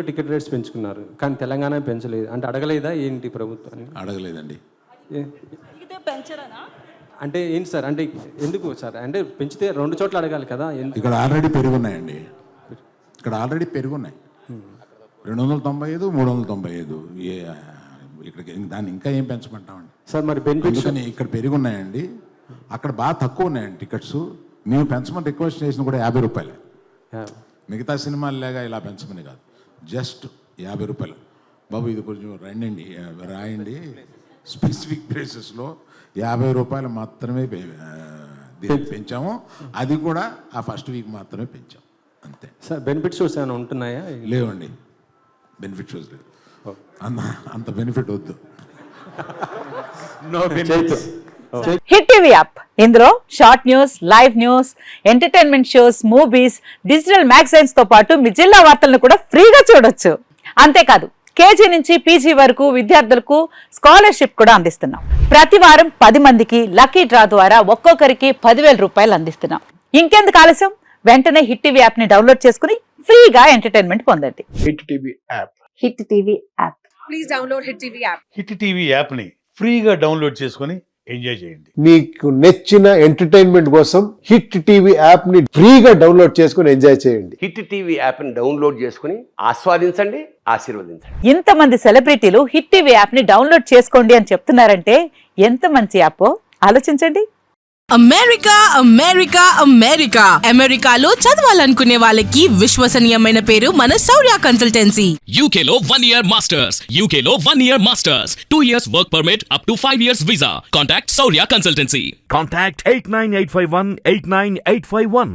Ticket rates పెంచుకున్నారు కానీ తెలంగాణ పెంచలేదు అంటే అడగలేదా ఏంటి ప్రభుత్వాన్ని? అడగలేదండి. అంటే ఏంటి సార్, అంటే ఎందుకు సార్, అంటే పెంచితే 2 చోట్ల అడగాలి కదా? ఇక్కడ ఆల్రెడీ పెరుగున్నాయండి, ఇక్కడ ఆల్రెడీ పెరుగున్నాయి 295, 395. ఇక్కడికి దాన్ని ఇంకా ఏం పెంచమంటామండి సార్? మరి బెనిఫిట్స్ ఇక్కడ పెరుగున్నాయండి, అక్కడ బాగా తక్కువ ఉన్నాయండి టికెట్స్. మేము పెంచమని రిక్వెస్ట్ చేసిన కూడా 50 రూపాయలే. మిగతా సినిమాలు లేగా ఇలా పెంచమని కాదు, జస్ట్ 50 రూపాయలు. బాబు ఇది కొంచెం రాయండి, స్పెసిఫిక్ ప్లేసెస్లో 50 రూపాయలు మాత్రమే పెంచాము. అది కూడా ఆ ఫస్ట్ వీక్ మాత్రమే పెంచాం, అంతే. సార్ బెనిఫిట్ షోస్ ఏమైనా ఉంటున్నాయా? లేవండి, బెనిఫిట్ షోస్ లేదు. అంత బెనిఫిట్ వద్దు. హిట్ టీవీ యాప్, ఇందులో short news, live news, entertainment shows, movies, digital magazines తో పాటు మీ జిల్లా వార్తలను కూడా ఫ్రీగా చూడొచ్చు. అంతేకాదు కేజీ నుంచి పీజీ వరకు విద్యార్థులకు స్కాలర్షిప్ కూడా అందిస్తున్నాం. ప్రతి వారం 10 మందికి లక్కీ డ్రా ద్వారా ఒక్కొక్కరికి 10,000 రూపాయలు అందిస్తున్నాం. ఇంకెందుకు ఆలస్యం, వెంటనే హిట్ టీవీ యాప్ ని డౌన్లోడ్ చేసుకుని ఫ్రీగా ఎంటర్టైన్మెంట్ పొందండి. Hit TV app, hit TV app, please download hit TV app. Hit TV app ని ఫ్రీగా డౌన్లోడ్ చేసుకొని ఎంజాయ్ చేయండి. మీకు నచ్చిన ఎంటర్టైన్మెంట్ కోసం హిట్ టీవీ యాప్ ని ఫ్రీగా డౌన్లోడ్ చేసుకుని ఎంజాయ్ చేయండి. హిట్ టీవీ యాప్ ని డౌన్లోడ్ చేసుకుని ఆస్వాదించండి, ఆశీర్వదించండి. ఇంతమంది సెలబ్రిటీలు హిట్ టీవీ యాప్ ని డౌన్లోడ్ చేసుకోండి అని చెప్తున్నారంటే ఎంత మంచి యాప్ ఆలోచించండి. అమెరికా అమెరికా అమెరికా అమెరికాలో చదవాలనుకునే వాళ్ళకి విశ్వసనీయమైన పేరు మన శౌర్య కన్సల్టెన్సీ. UK లో 1 year masters, UK లో 1 year masters, 2 years work permit up to 5 years visa. Contact Saurya Consultancy. Contact 89851 89851.